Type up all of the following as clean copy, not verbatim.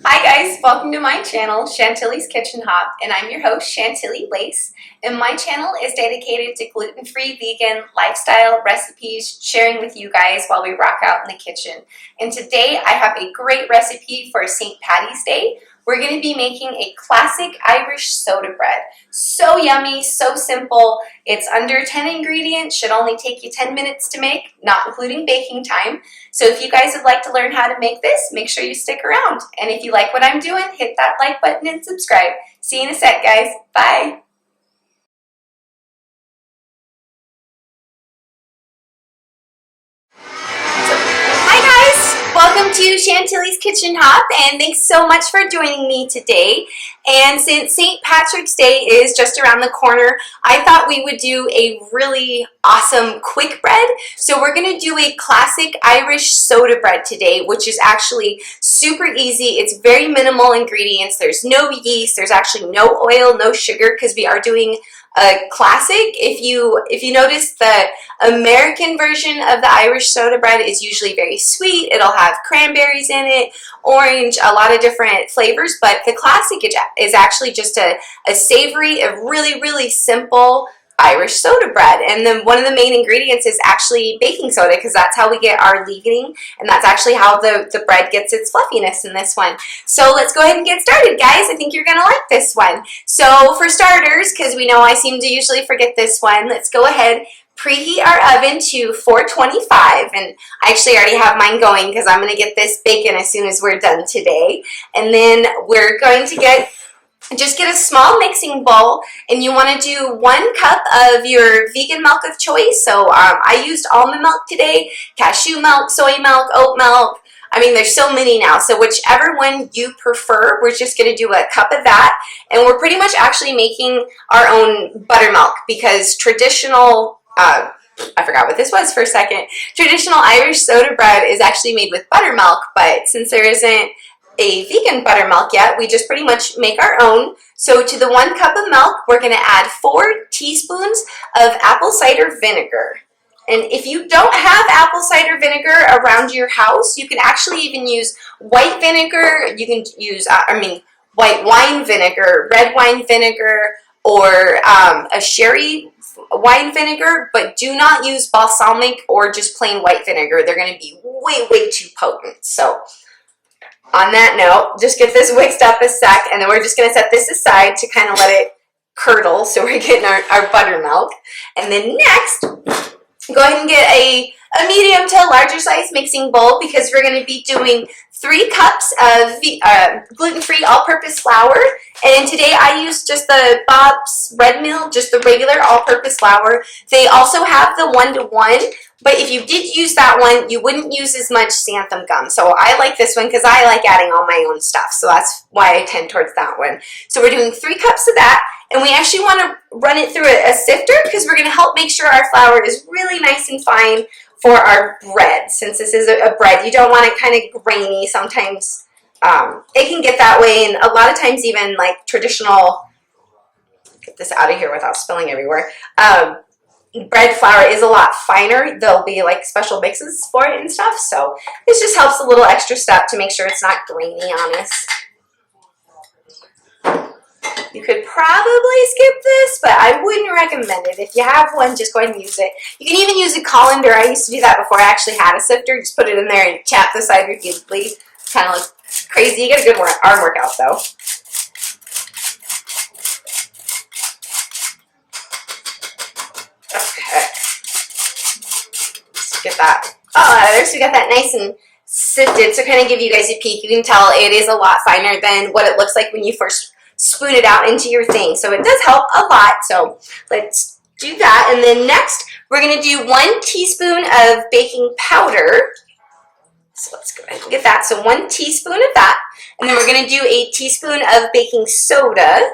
Hi guys, welcome to my channel, Chantilly's Kitchen Hop, and I'm your host, CHANTILLY'S. And my channel is dedicated to gluten-free, vegan, lifestyle recipes, sharing with you guys while we rock out in the kitchen. And today I have a great recipe for St. Patty's Day. We're going to be making a classic Irish soda bread. So yummy, so simple. It's under 10 ingredients, should only take you 10 minutes to make, not including baking time. So if you guys would like to learn how to make this, make sure you stick around. And if you like what I'm doing, hit that like button and subscribe. See you in a sec, guys. Bye. Welcome to Chantilly's Kitchen Hop, and thanks so much for joining me today. And since St. Patrick's Day is just around the corner, I thought we would do a really awesome quick bread. So we're going to do a classic Irish soda bread today, which is actually super easy. It's very minimal ingredients. There's no yeast. There's actually no oil, no sugar, because we are doing a classic. If you notice, the American version of the Irish soda bread is usually very sweet. It'll have cranberries in it, orange, a lot of different flavors, but the classic is actually just a savory, a really simple Irish soda bread. And then one of the main ingredients is actually baking soda, because that's how we get our leavening, and that's actually how the bread gets its fluffiness in this one. So let's go ahead and get started, guys. I think you're gonna like this one. So for starters, because we know I seem to usually forget this one, let's go ahead, preheat our oven to 425, and I actually already have mine going because I'm gonna get this bacon as soon as we're done today. And then we're going to just get a small mixing bowl, and you want to do 1 cup of your vegan milk of choice. So I used almond milk today, cashew milk, soy milk, oat milk. I mean, there's so many now. So whichever one you prefer, we're just going to do a cup of that. And we're pretty much actually making our own buttermilk, because traditional, I forgot what this was for a second. Traditional Irish soda bread is actually made with buttermilk, but since there isn't a vegan buttermilk yet, we just pretty much make our own. So to the 1 cup of milk, we're going to add 4 teaspoons of apple cider vinegar. And if you don't have apple cider vinegar around your house, you can actually even use white vinegar. You can use, white wine vinegar, red wine vinegar, or a sherry wine vinegar, but do not use balsamic or just plain white vinegar. They're going to be way too potent. So on that note, just get this whisked up a sec, and then we're just going to set this aside to kind of let it curdle, so we're getting our buttermilk. And then next, go ahead and get a medium to larger size mixing bowl, because we're going to be doing 3 cups of gluten-free all-purpose flour. And today I used just the Bob's Red Mill, just the regular all-purpose flour. They also have the 1-to-1, but if you did use that one, you wouldn't use as much xanthum gum. So I like this one because I like adding all my own stuff. So that's why I tend towards that one. So we're doing 3 cups of that, and we actually want to run it through a sifter, because we're going to help make sure our flour is really nice and fine for our bread. Since this is a bread, you don't want it kind of grainy. Sometimes it can get that way, and a lot of times even like traditional, get this out of here without spilling everywhere, bread flour is a lot finer. There'll be like special mixes for it and stuff, so this just helps a little extra step to make sure it's not grainy on us. You could probably skip this, but I wouldn't recommend it. If you have one, just go ahead and use it. You can even use a colander. I used to do that before I actually had a sifter. Just put it in there and tap the side repeatedly. Kind of looks crazy. You get a good arm workout though. Okay. Let's get that. Oh, there. So we got that nice and sifted. So kind of give you guys a peek. You can tell it is a lot finer than what it looks like when you first spoon it out into your thing. So it does help a lot. So let's do that. And then next, we're going to do 1 teaspoon of baking powder. So let's go ahead and get that. So 1 teaspoon of that. And then we're going to do a teaspoon of baking soda.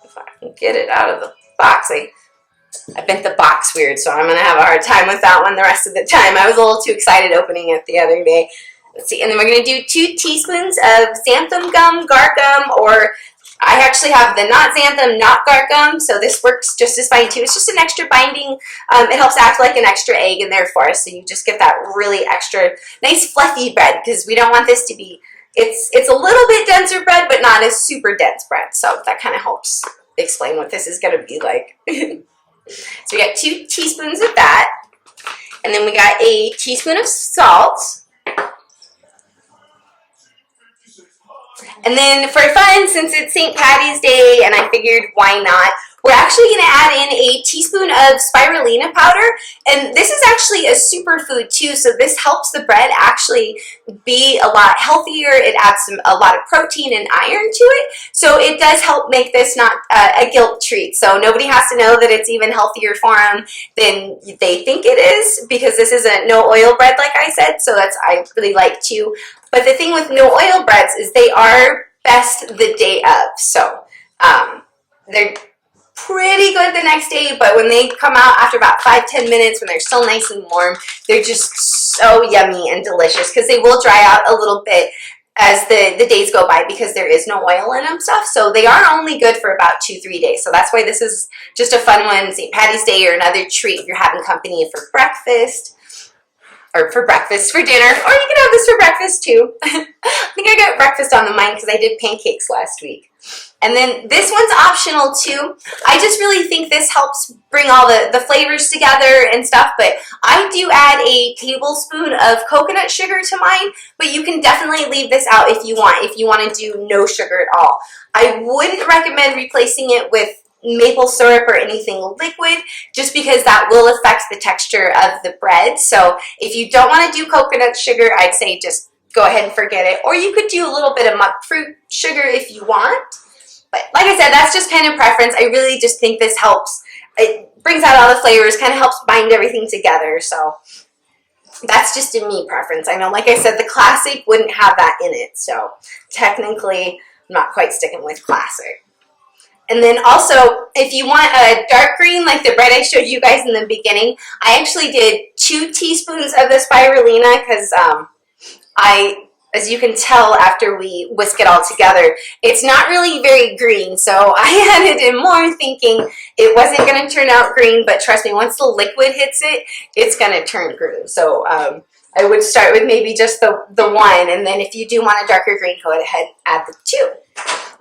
If I can get it out of the box. I bent the box weird, so I'm going to have a hard time with that one the rest of the time. I was a little too excited opening it the other day. Let's see, and then we're going to do 2 teaspoons of xanthan gum, gar gum, or I actually have the not xanthum, not gargum, so this works just as fine too. It's just an extra binding. It helps act like an extra egg in there for us, so you just get that really extra nice fluffy bread, because we don't want this to be, it's a little bit denser bread, but not a super dense bread, so that kind of helps explain what this is going to be like. So we got 2 teaspoons of that, and then we got a teaspoon of salt. And then for fun, since it's St. Patty's Day and I figured why not, we're actually going to add in a teaspoon of spirulina powder. And this is actually a superfood too, so this helps the bread actually be a lot healthier. It adds a lot of protein and iron to it. So it does help make this not a guilt treat. So nobody has to know that it's even healthier for them than they think it is, because this is a no oil bread like I said, so that's, I really like too. But the thing with no oil breads is they are best the day of. So they're pretty good the next day, but when they come out after about 5-10 minutes, when they're still nice and warm, they're just so yummy and delicious, because they will dry out a little bit as the days go by, because there is no oil in them stuff. So they are only good for about 2-3 days. So that's why this is just a fun one, St. Patty's Day, or another treat if you're having company for breakfast. Or for breakfast, for dinner, or you can have this for breakfast too. I think I got breakfast on the mind because I did pancakes last week. And then this one's optional too. I just really think this helps bring all the flavors together and stuff, but I do add a tablespoon of coconut sugar to mine, but you can definitely leave this out if you want to do no sugar at all. I wouldn't recommend replacing it with maple syrup or anything liquid, just because that will affect the texture of the bread. So if you don't want to do coconut sugar, I'd say just go ahead and forget it. Or you could do a little bit of monk fruit sugar if you want. But like I said, that's just kind of preference. I really just think this helps. It brings out all the flavors, kind of helps bind everything together. So that's just a me preference. I know, like I said, the classic wouldn't have that in it. So technically, I'm not quite sticking with classic. And then also, if you want a dark green, like the bread I showed you guys in the beginning, I actually did 2 teaspoons of the spirulina, because as you can tell after we whisk it all together, it's not really very green. So I added in more thinking it wasn't going to turn out green, but trust me, once the liquid hits it, it's going to turn green. So I would start with maybe just the 1, and then if you do want a darker green, go ahead and add the 2.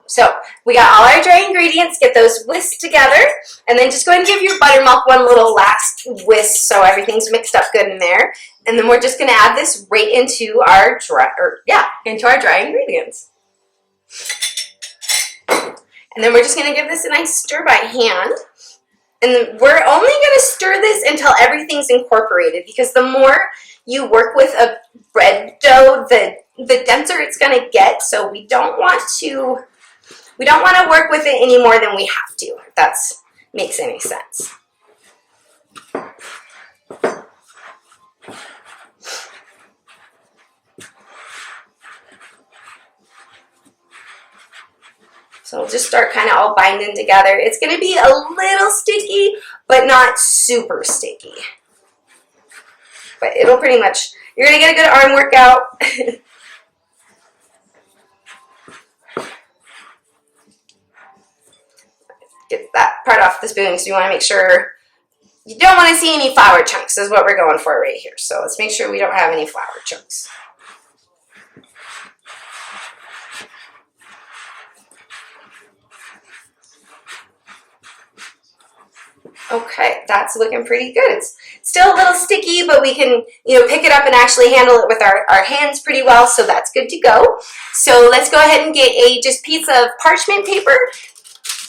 So we got all our dry ingredients, get those whisked together, and then just go ahead and give your buttermilk one little last whisk so everything's mixed up good in there. And then we're just going to add this right into our dry ingredients. And then we're just going to give this a nice stir by hand. And then we're only going to stir this until everything's incorporated, because the more you work with a bread dough, the denser it's going to get. So we don't want to work with it any more than we have to, if that makes any sense. So we'll just start kind of all binding together. It's going to be a little sticky, but not super sticky. But it'll pretty much, you're going to get a good arm workout. Get that part off the spoon, so you want to make sure you don't want to see any flour chunks is what we're going for right here. So let's make sure we don't have any flour chunks. Okay, that's looking pretty good. It's still a little sticky, but we can, pick it up and actually handle it with our hands pretty well, so that's good to go. So let's go ahead and get a just piece of parchment paper.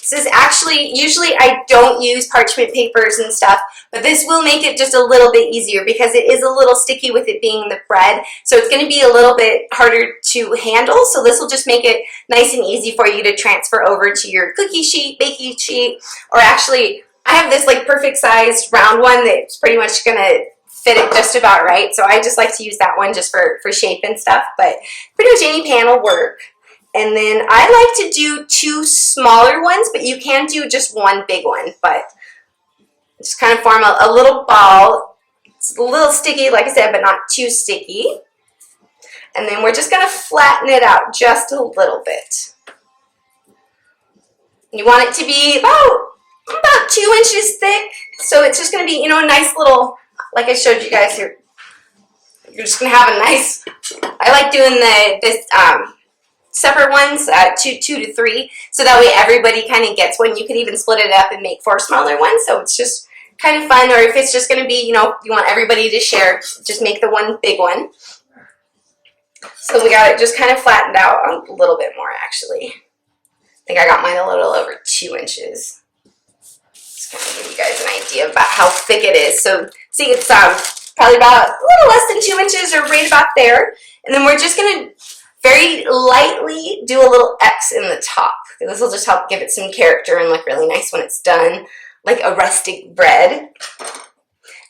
This is actually, usually I don't use parchment papers and stuff, but this will make it just a little bit easier because it is a little sticky with it being the bread. So it's going to be a little bit harder to handle. So this will just make it nice and easy for you to transfer over to your cookie sheet, baking sheet, or actually I have this like perfect sized round one that's pretty much going to fit it just about right. So I just like to use that one just for shape and stuff, but pretty much any pan will work. And then I like to do 2 smaller ones, but you can do just 1 big one, but just kind of form a little ball. It's a little sticky, like I said, but not too sticky. And then we're just going to flatten it out just a little bit. You want it to be about 2 inches thick. So it's just going to be, you know, a nice little, like I showed you guys here. You're just going to have a nice, I like doing this separate ones, 2 to 3, so that way everybody kind of gets one. You could even split it up and make 4 smaller ones, so it's just kind of fun. Or if it's just going to be, you know, you want everybody to share, just make the one big one. So we got it just kind of flattened out a little bit more, actually. I think I got mine a little over 2 inches. Just kind of give you guys an idea about how thick it is. So see, it's probably about a little less than 2 inches, or right about there. And then we're just going to very lightly do a little X in the top. This will just help give it some character and look really nice when it's done, like a rustic bread.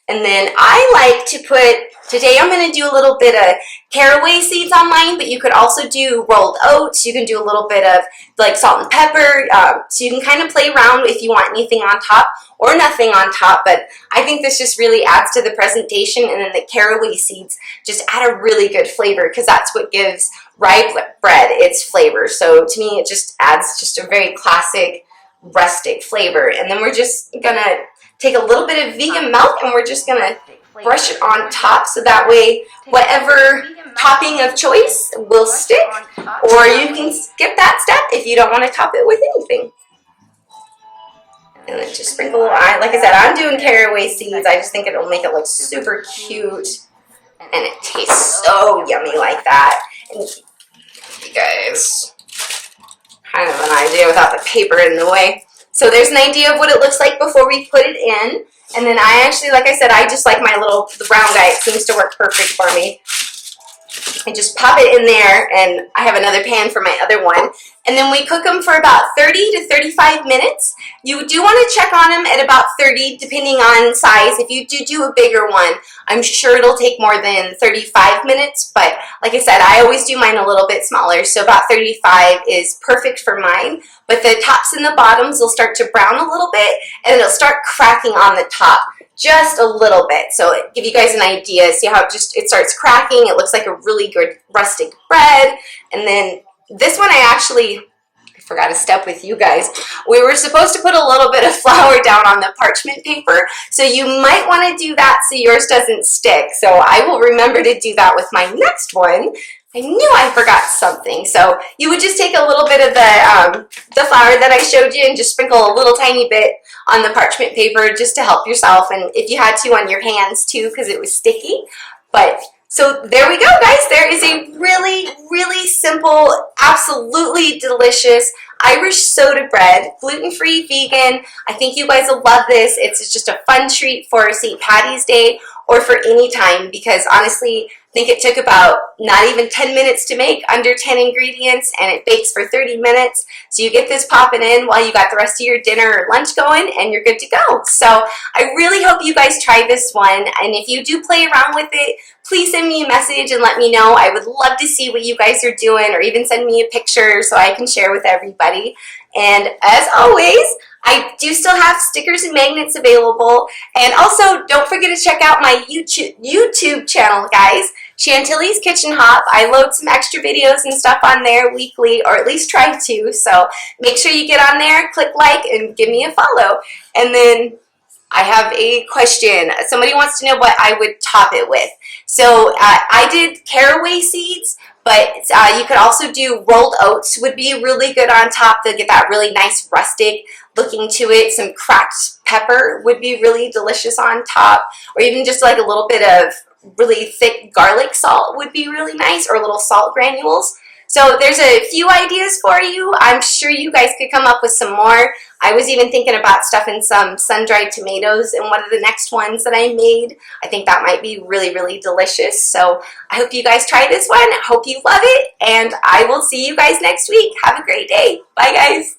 And then I like to put, today I'm going to do a little bit of caraway seeds on mine, but you could also do rolled oats. You can do a little bit of like salt and pepper. So you can kind of play around if you want anything on top or nothing on top. But I think this just really adds to the presentation. And then the caraway seeds just add a really good flavor, because that's what gives rye bread its flavor. So to me, it just adds just a very classic rustic flavor. And then we're just going to take a little bit of vegan milk, and we're just going to brush it on top, so that way whatever topping of choice will stick, or you can skip that step if you don't want to top it with anything. And then just sprinkle, like I said, I'm doing caraway seeds. I just think it'll make it look super cute, and it tastes so yummy like that. And you guys kind of an idea without the paper in the way. So there's an idea of what it looks like before we put it in. And then I actually, like I said, I just like the brown guy. It seems to work perfect for me. I just pop it in there, and I have another pan for my other one. And then we cook them for about 30 to 35 minutes. You do want to check on them at about 30, depending on size. If you do a bigger one, I'm sure it'll take more than 35 minutes. But like I said, I always do mine a little bit smaller. So about 35 is perfect for mine. But the tops and the bottoms will start to brown a little bit, and it'll start cracking on the top just a little bit. So give you guys an idea. See how it starts cracking. It looks like a really good rustic bread. And then this one I forgot a step with you guys. We were supposed to put a little bit of flour down on the parchment paper, so you might want to do that so yours doesn't stick. So I will remember to do that with my next one. I knew I forgot something. So you would just take a little bit of the flour that I showed you and just sprinkle a little tiny bit on the parchment paper just to help yourself, and if you had to on your hands too, because it was sticky. But so there we go, guys. There is a really, really simple, absolutely delicious Irish soda bread, gluten-free, vegan. I think you guys will love this. It's just a fun treat for St. Patty's Day or for any time, because honestly, I think it took about not even 10 minutes to make, under 10 ingredients, and it bakes for 30 minutes. So you get this popping in while you got the rest of your dinner or lunch going, and you're good to go. So I really hope you guys try this one, and if you do play around with it, please send me a message and let me know. I would love to see what you guys are doing, or even send me a picture so I can share with everybody. And as always, I do still have stickers and magnets available. And also, don't forget to check out my YouTube channel, guys. Chantilly's Kitchen Hop. I load some extra videos and stuff on there weekly, or at least try to. So make sure you get on there, click like, and give me a follow. And then I have a question. Somebody wants to know what I would top it with. So I did caraway seeds, but you could also do rolled oats, would be really good on top to get that really nice rustic looking to it. Some cracked pepper would be really delicious on top, or even just like a little bit of really thick garlic salt would be really nice, or little salt granules. So there's a few ideas for you. I'm sure you guys could come up with some more. I was even thinking about stuffing some sun-dried tomatoes in one of the next ones that I made. I think that might be really, really delicious. So I hope you guys try this one. I hope you love it, and I will see you guys next week. Have a great day. Bye, guys.